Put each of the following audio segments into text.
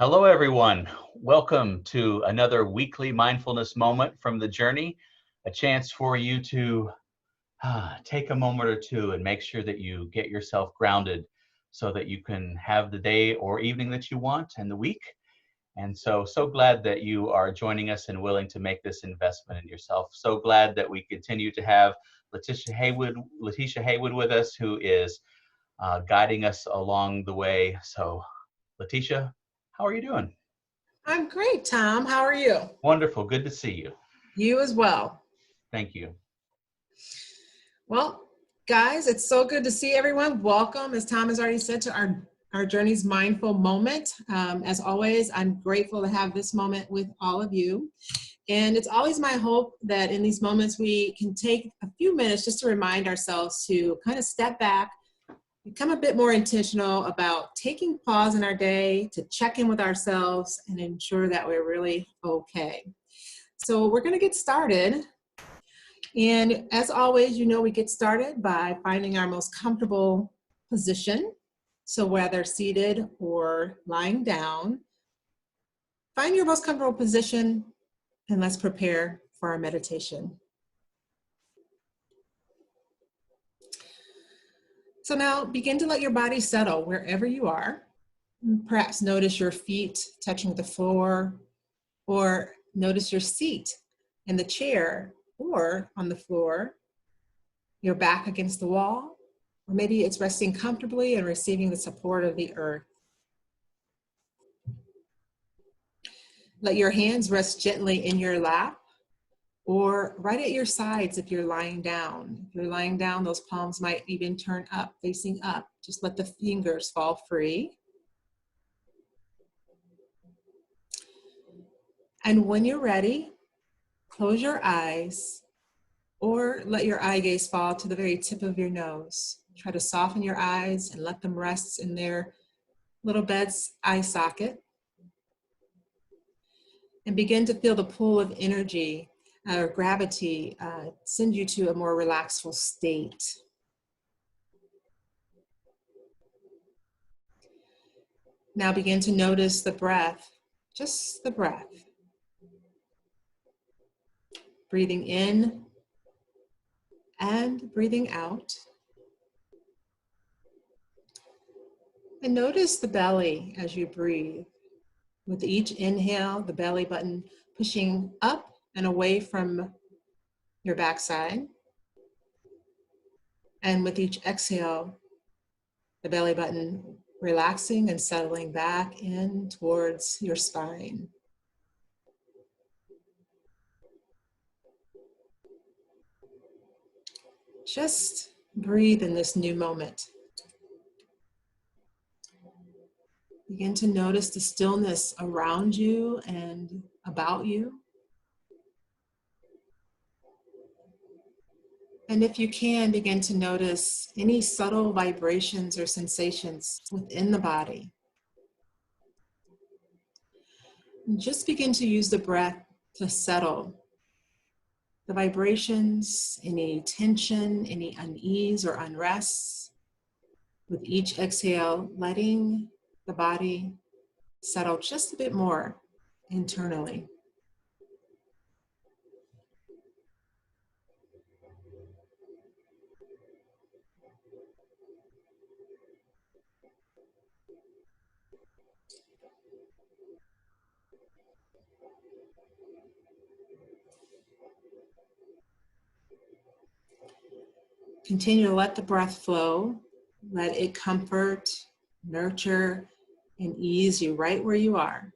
Hello, everyone. Welcome to another weekly mindfulness moment from the Journey, a chance for you to take a moment or two and make sure that you get yourself grounded so that you can have the day or evening that you want and the week. And so glad that you are joining us and willing to make this investment in yourself. So glad that we continue to have Letitia Haywood with us, who is guiding us along the way. So, Letitia, how are you doing? I'm great, Tom. How are you? Wonderful. Good to see you. You as well. Thank you. Well, guys, it's so good to see everyone. Welcome, as Tom has already said, to our Journey's Mindful Moment. As always, I'm grateful to have this moment with all of you. And it's always my hope that in these moments we can take a few minutes just to remind ourselves to kind of step back, become a bit more intentional about taking pause in our day to check in with ourselves and ensure that we're really okay. So we're going to get started. And as always, we get started by finding our most comfortable position. So whether seated or lying down, find your most comfortable position and let's prepare for our meditation. So now begin to let your body settle wherever you are. Perhaps notice your feet touching the floor, or notice your seat in the chair or on the floor, your back against the wall, or maybe it's resting comfortably and receiving the support of the earth. Let your hands rest gently in your lap or right at your sides if you're lying down. If you're lying down, those palms might even turn up, facing up. Just let the fingers fall free. And when you're ready, close your eyes or let your eye gaze fall to the very tip of your nose. Try to soften your eyes and let them rest in their little bed's eye socket. And begin to feel the pull of energy or gravity send you to a more relaxful state. Now begin to notice the breath, just the breath. Breathing in and breathing out. And notice the belly as you breathe. With each inhale, the belly button pushing up and away from your backside. And with each exhale, the belly button relaxing and settling back in towards your spine. Just breathe in this new moment. Begin to notice the stillness around you and about you. And if you can, begin to notice any subtle vibrations or sensations within the body. And just begin to use the breath to settle the vibrations, any tension, any unease or unrest. With each exhale, letting the body settle just a bit more internally. Continue to let the breath flow. Let it comfort, nurture, and ease you right where you are.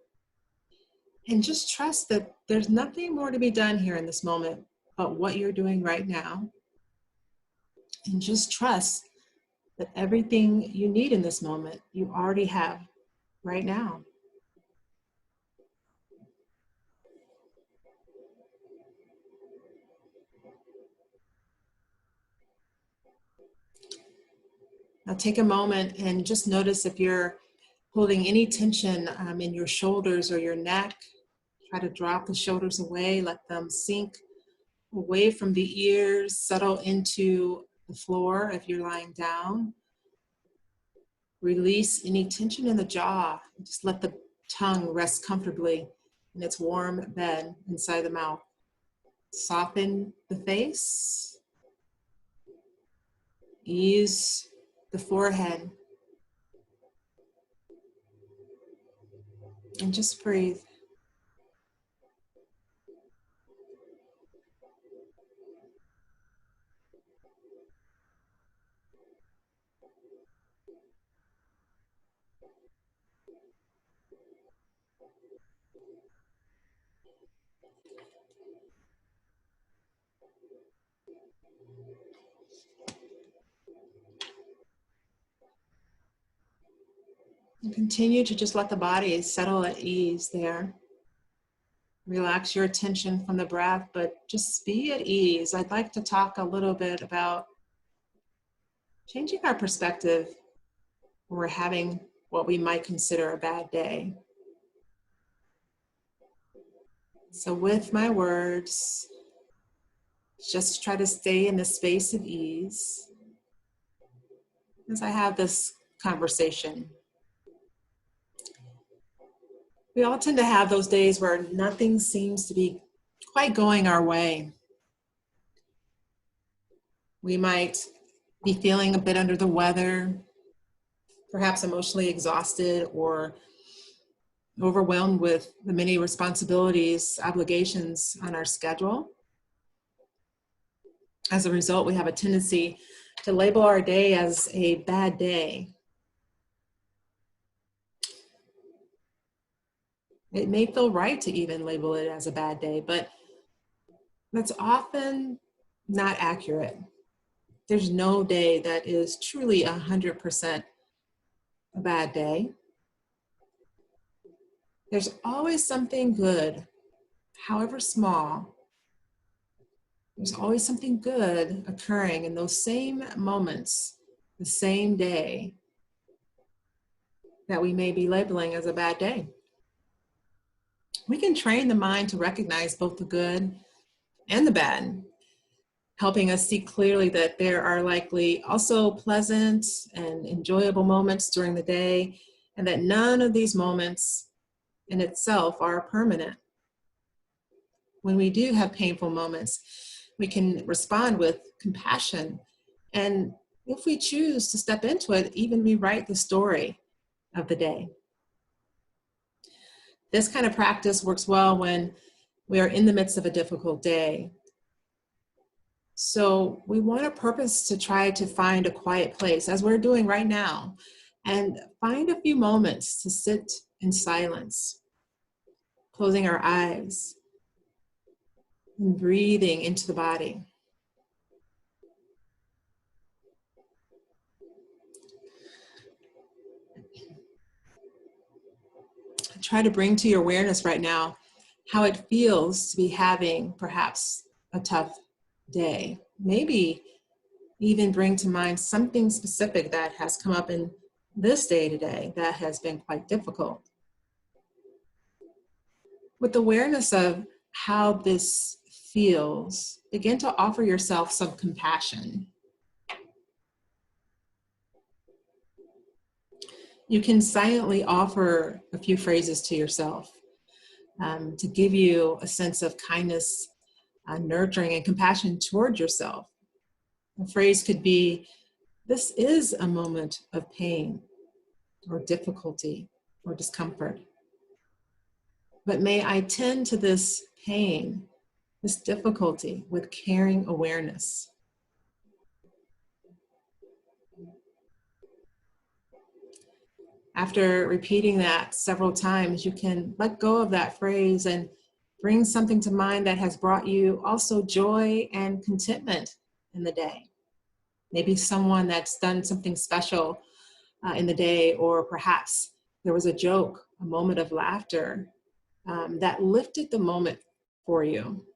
And just trust that there's nothing more to be done here in this moment but what you're doing right now. And just trust that everything you need in this moment, you already have right now. Now take a moment and just notice if you're holding any tension in your shoulders or your neck. Try to drop the shoulders away, let them sink away from the ears, settle into the floor if you're lying down. Release any tension in the jaw. Just let the tongue rests comfortably in its warm bed inside the mouth. Soften the face. Ease the forehead. And just breathe. And continue to just let the body settle at ease there. Relax your attention from the breath, but just be at ease. I'd like to talk a little bit about changing our perspective when we're having what we might consider a bad day. So with my words, just try to stay in the space of ease as I have this conversation. We all tend to have those days where nothing seems to be quite going our way. We might be feeling a bit under the weather, perhaps emotionally exhausted or overwhelmed with the many responsibilities, obligations on our schedule. As a result, we have a tendency to label our day as a bad day. It may feel right to even label it as a bad day, but that's often not accurate. There's no day that is truly 100% a bad day. There's always something good, however small. There's always something good occurring in those same moments, the same day that we may be labeling as a bad day. We can train the mind to recognize both the good and the bad, helping us see clearly that there are likely also pleasant and enjoyable moments during the day, and that none of these moments in itself are permanent. When we do have painful moments, we can respond with compassion, and if we choose to step into it, even rewrite the story of the day. This kind of practice works well when we are in the midst of a difficult day. So we want a purpose to try to find a quiet place, as we're doing right now, and find a few moments to sit in silence, closing our eyes and breathing into the body. Try to bring to your awareness right now how it feels to be having perhaps a tough day. Maybe even bring to mind something specific that has come up in this day today that has been quite difficult. With awareness of how this feels, begin to offer yourself some compassion. You can silently offer a few phrases to yourself to give you a sense of kindness, nurturing, and compassion toward yourself. A phrase could be, "This is a moment of pain or difficulty or discomfort. But may I tend to this pain, this difficulty with caring awareness." After repeating that several times, you can let go of that phrase and bring something to mind that has brought you also joy and contentment in the day. Maybe someone that's done something special in the day, or perhaps there was a joke, a moment of laughter that lifted the moment for you.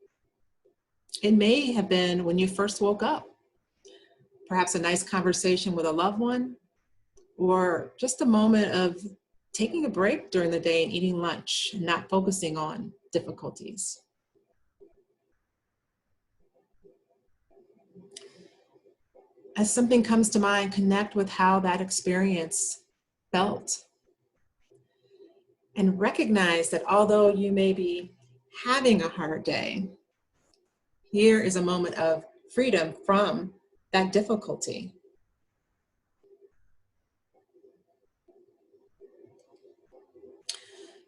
It may have been when you first woke up, perhaps a nice conversation with a loved one, or just a moment of taking a break during the day and eating lunch and not focusing on difficulties. As something comes to mind, connect with how that experience felt. And recognize that although you may be having a hard day, here is a moment of freedom from that difficulty.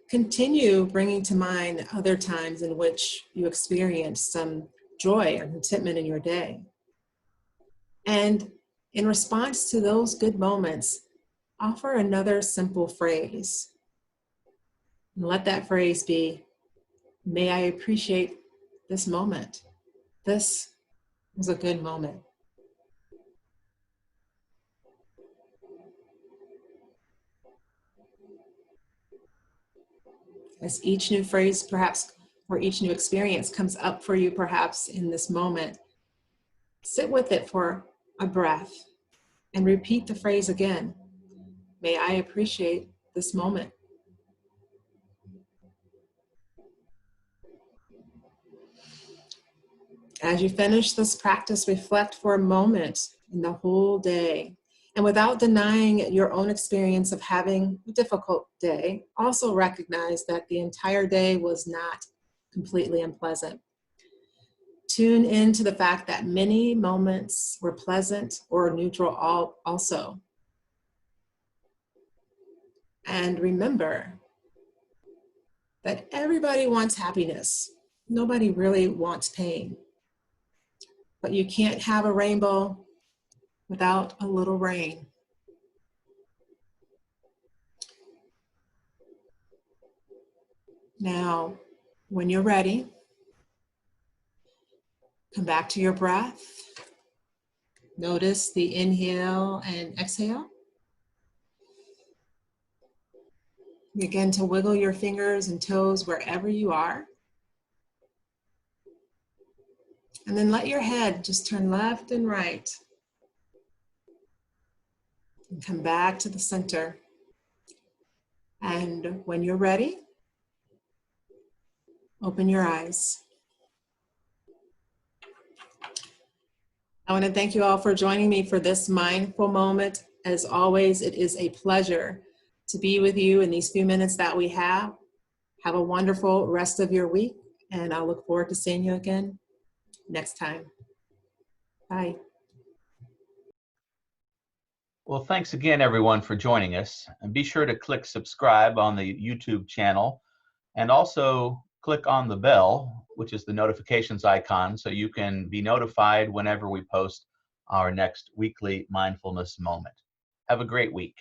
Continue bringing to mind other times in which you experienced some joy or contentment in your day. And in response to those good moments, offer another simple phrase. And let that phrase be, may I appreciate this moment. This was a good moment. As each new phrase, perhaps, or each new experience comes up for you, perhaps in this moment, sit with it for a breath and repeat the phrase again. May I appreciate this moment. As you finish this practice, reflect for a moment in the whole day. And without denying your own experience of having a difficult day, also recognize that the entire day was not completely unpleasant. Tune into the fact that many moments were pleasant or neutral also. And remember that everybody wants happiness. Nobody really wants pain. But you can't have a rainbow without a little rain. Now, when you're ready, come back to your breath. Notice the inhale and exhale. Begin to wiggle your fingers and toes wherever you are. And then let your head just turn left and right. And come back to the center. And when you're ready, open your eyes. I want to thank you all for joining me for this mindful moment. As always, it is a pleasure to be with you in these few minutes that we have. Have a wonderful rest of your week, and I'll look forward to seeing you again next time. Bye. Well, thanks again, everyone, for joining us. And be sure to click subscribe on the YouTube channel, and also click on the bell, which is the notifications icon, so you can be notified whenever we post our next weekly mindfulness moment. Have a great week.